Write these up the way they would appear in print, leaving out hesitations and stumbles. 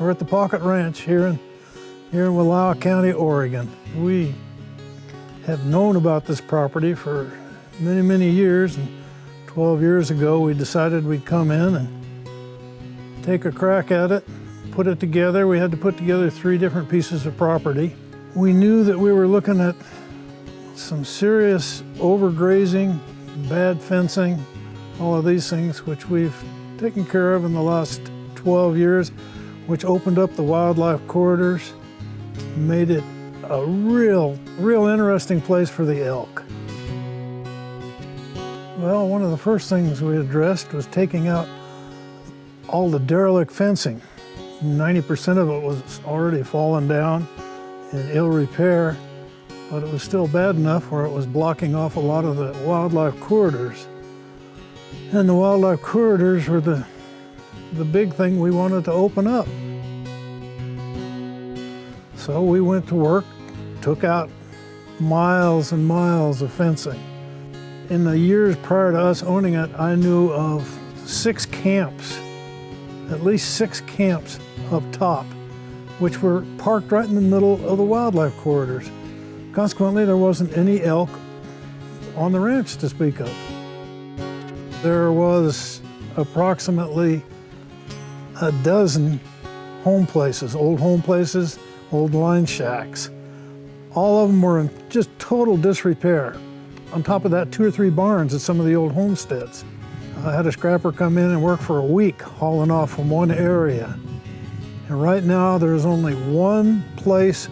We're at the Pocket Ranch here in Wallowa County, Oregon. We have known about this property for many, many years, and 12 years ago we decided we'd come in and take a crack at it, put it together. We had to put together 3 different pieces of property. We knew that we were looking at some serious overgrazing, bad fencing, all of these things which we've taken care of in the last 12 years, which opened up the wildlife corridors, made it a real interesting place for the elk. Well, one of the first things we addressed was taking out all the derelict fencing. 90% of it was already fallen down in ill repair, but it was still bad enough where it was blocking off a lot of the wildlife corridors. And the wildlife corridors were the big thing we wanted to open up. So we went to work, took out miles and miles of fencing. In the years prior to us owning it, I knew of 6 camps, at least 6 camps up top, which were parked right in the middle of the wildlife corridors. Consequently, there wasn't any elk on the ranch to speak of. There was approximately a dozen home places, old line shacks. All of them were in just total disrepair. On top of that, 2 or 3 barns at some of the old homesteads. I had a scrapper come in and work for a week hauling off from one area. And right now there's only one place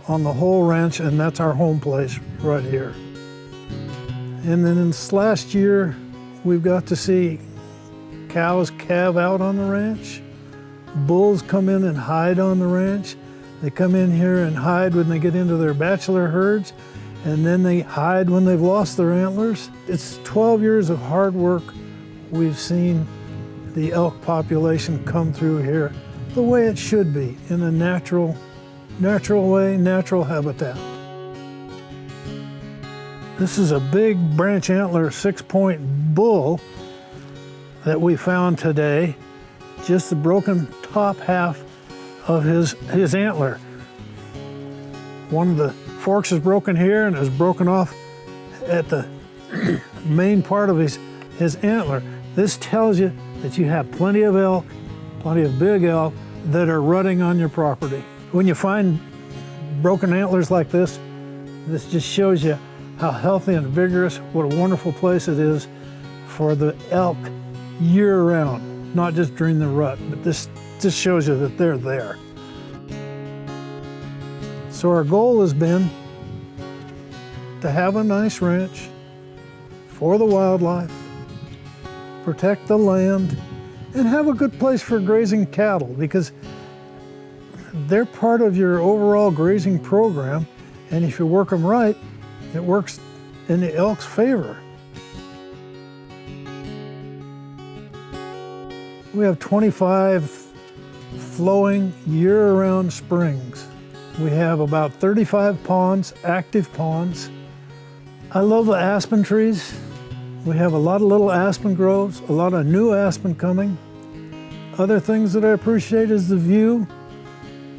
on the whole ranch, and that's our home place right here. And then in this last year, we've got to see cows calve out on the ranch. Bulls come in and hide on the ranch. They come in here and hide when they get into their bachelor herds, and then they hide when they've lost their antlers. It's 12 years of hard work. We've seen the elk population come through here the way it should be, in a natural way, natural habitat. This is a big branch antler 6-point bull that we found today, just the broken top half of his antler. One of the forks is broken here and is broken off at the main part of his antler. This tells you that you have plenty of elk, plenty of big elk that are rutting on your property. When you find broken antlers like this just shows you how healthy and vigorous, what a wonderful place it is for the elk year-round, not just during the rut, but this just shows you that they're there. So our goal has been to have a nice ranch for the wildlife, protect the land, and have a good place for grazing cattle, because they're part of your overall grazing program, and if you work them right, it works in the elk's favor. We have 25 flowing year-round springs. We have about 35 ponds, active ponds. I love the aspen trees. We have a lot of little aspen groves, a lot of new aspen coming. Other things that I appreciate is the view.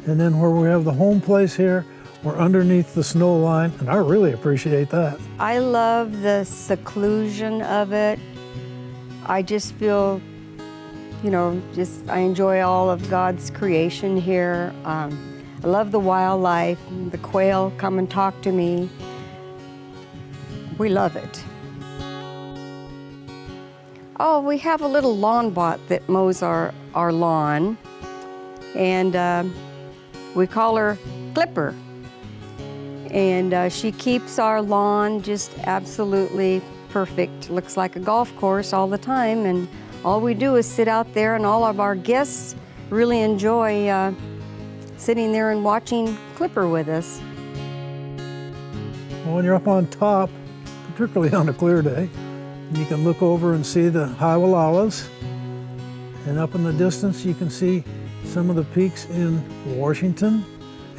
And then where we have the home place here, we're underneath the snow line, and I really appreciate that. I love the seclusion of it. I just feel, I enjoy all of God's creation here. I love the wildlife. The quail come and talk to me. We love it. Oh, we have a little lawn bot that mows our lawn, and we call her Clipper. And she keeps our lawn just absolutely perfect. Looks like a golf course all the time, and all we do is sit out there, and all of our guests really enjoy sitting there and watching Clipper with us. When you're up on top, particularly on a clear day, you can look over and see the high Wallowas, and up in the distance you can see some of the peaks in Washington,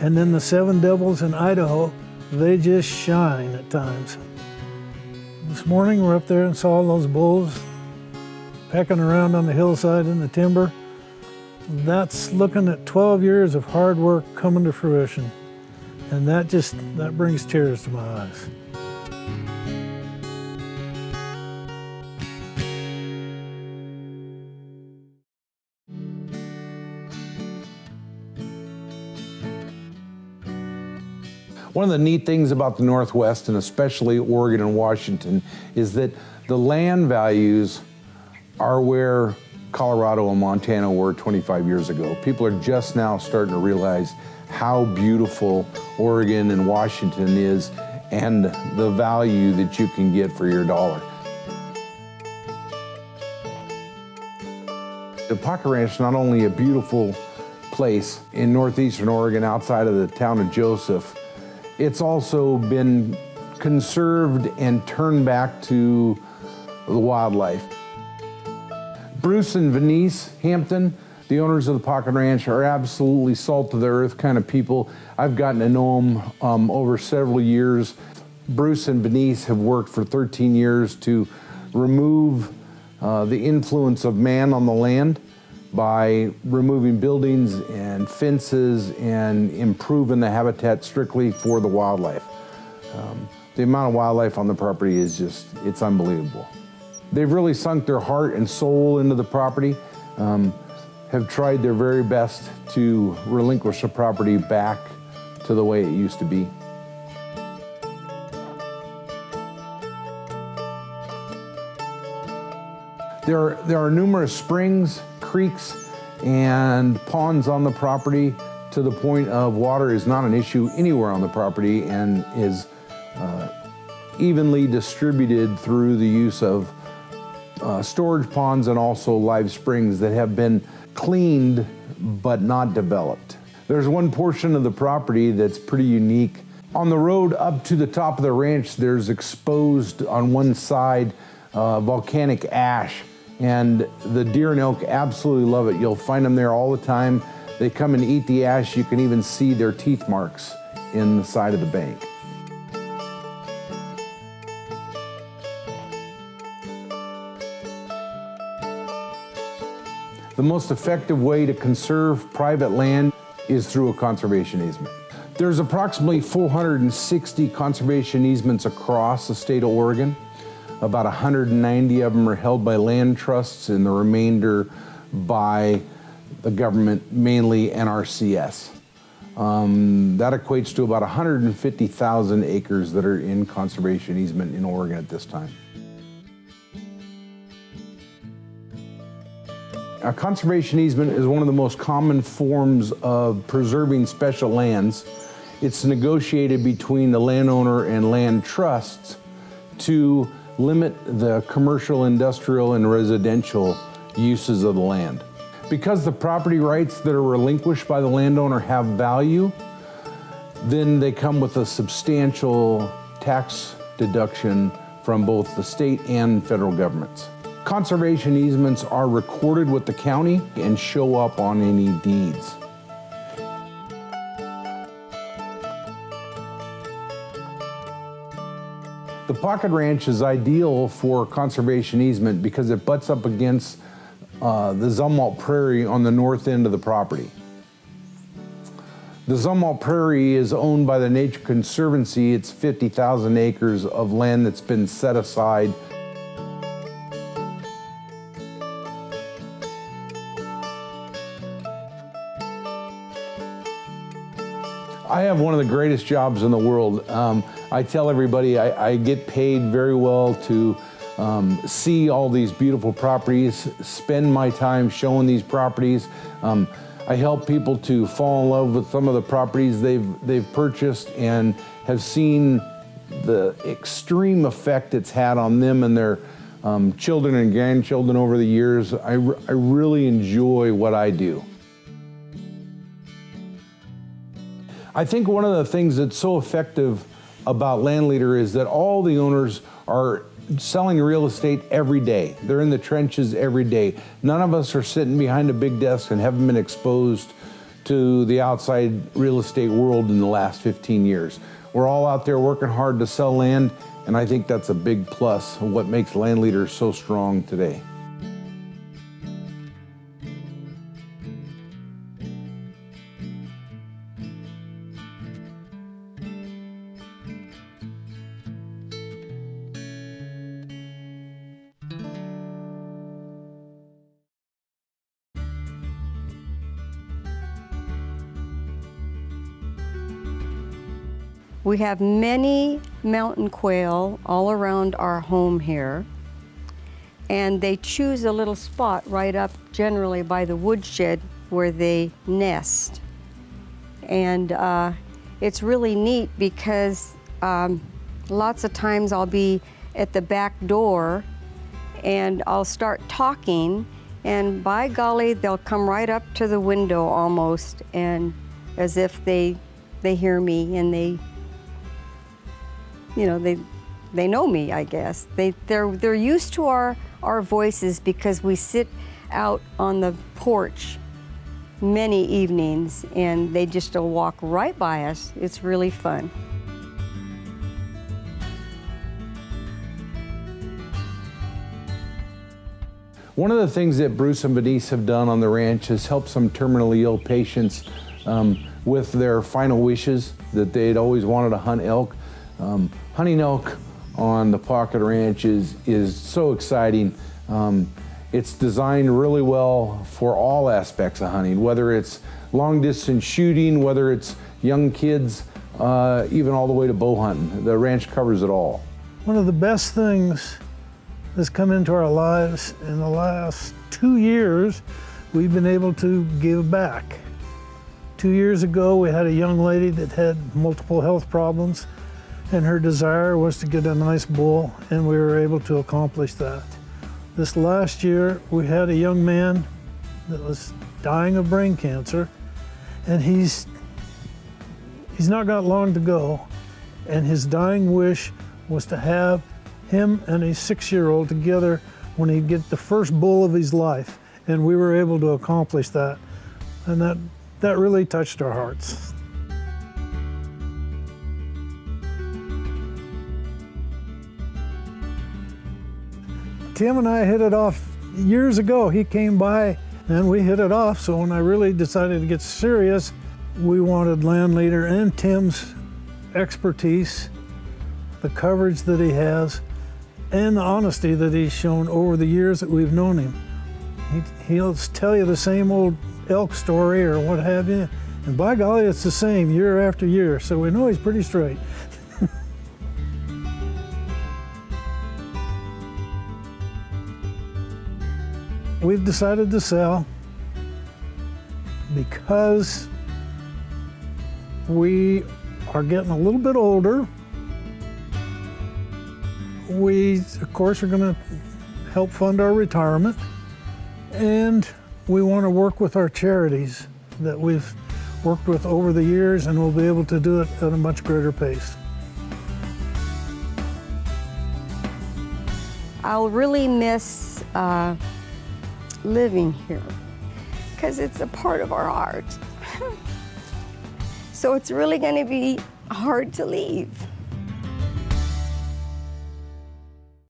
and then the Seven Devils in Idaho. They just shine at times. This morning we're up there and saw those bulls pecking around on the hillside in the timber. that's looking at 12 years of hard work coming to fruition. And that brings tears to my eyes. One of the neat things about the Northwest, and especially Oregon and Washington, is that the land values are where Colorado and Montana were 25 years ago. People are just now starting to realize how beautiful Oregon and Washington is and the value that you can get for your dollar. The Pocket Ranch is not only a beautiful place in northeastern Oregon outside of the town of Joseph, it's also been conserved and turned back to the wildlife. Bruce and Venice Hampton, the owners of the Pocket Ranch, are absolutely salt of the earth kind of people. I've gotten to know them over several years. Bruce and Venice have worked for 13 years to remove the influence of man on the land by removing buildings and fences and improving the habitat strictly for the wildlife. The amount of wildlife on the property is it's unbelievable. They've really sunk their heart and soul into the property, have tried their very best to relinquish the property back to the way it used to be. There are numerous springs, creeks, and ponds on the property to the point of water is not an issue anywhere on the property and is evenly distributed through the use of storage ponds and also live springs that have been cleaned but not developed. There's one portion of the property that's pretty unique. On the road up to the top of the ranch, there's exposed on one side volcanic ash. And the deer and elk absolutely love it. You'll find them there all the time. They come and eat the ash. You can even see their teeth marks in the side of the bank. The most effective way to conserve private land is through a conservation easement. There's approximately 460 conservation easements across the state of Oregon. About 190 of them are held by land trusts and the remainder by the government, mainly NRCS. That equates to about 150,000 acres that are in conservation easement in Oregon at this time. A conservation easement is one of the most common forms of preserving special lands. It's negotiated between the landowner and land trusts to limit the commercial, industrial, and residential uses of the land. Because the property rights that are relinquished by the landowner have value, then they come with a substantial tax deduction from both the state and federal governments. Conservation easements are recorded with the county and show up on any deeds. The Pocket Ranch is ideal for conservation easement because it butts up against the Zumwalt Prairie on the north end of the property. The Zumwalt Prairie is owned by the Nature Conservancy. It's 50,000 acres of land that's been set aside. I have one of the greatest jobs in the world. I tell everybody I get paid very well to see all these beautiful properties, spend my time showing these properties. I help people to fall in love with some of the properties they've purchased and have seen the extreme effect it's had on them and their children and grandchildren over the years. I really enjoy what I do. I think one of the things that's so effective about Landleader is that all the owners are selling real estate every day. They're in the trenches every day. None of us are sitting behind a big desk and haven't been exposed to the outside real estate world in the last 15 years. We're all out there working hard to sell land, and I think that's a big plus of what makes Landleader so strong today. We have many mountain quail all around our home here, and they choose a little spot right up generally by the woodshed where they nest. And it's really neat because lots of times I'll be at the back door and I'll start talking, and by golly, they'll come right up to the window almost, and as if they hear me, and they know me, I guess. They're used to our voices because we sit out on the porch many evenings, and they just will walk right by us. It's really fun. One of the things that Bruce and Denise have done on the ranch is help some terminally ill patients with their final wishes that they'd always wanted to hunt elk. Hunting elk on the Pocket Ranch is so exciting. It's designed really well for all aspects of hunting, whether it's long distance shooting, whether it's young kids, even all the way to bow hunting. The ranch covers it all. One of the best things that's come into our lives in the last 2 years, we've been able to give back. 2 years ago, we had a young lady that had multiple health problems, and her desire was to get a nice bull, and we were able to accomplish that. This last year, we had a young man that was dying of brain cancer, and he's not got long to go, and his dying wish was to have him and a 6-year-old together when he'd get the first bull of his life, and we were able to accomplish that, and that really touched our hearts. Tim and I hit it off years ago. He came by and we hit it off, so when I really decided to get serious, we wanted Landleader and Tim's expertise, the coverage that he has, and the honesty that he's shown over the years that we've known him. He'll tell you the same old elk story or what have you, and by golly, it's the same year after year, so we know he's pretty straight. We've decided to sell because we are getting a little bit older. We, of course, are going to help fund our retirement, and we want to work with our charities that we've worked with over the years, and we'll be able to do it at a much greater pace. I'll really miss living here because it's a part of our heart. So it's really going to be hard to leave.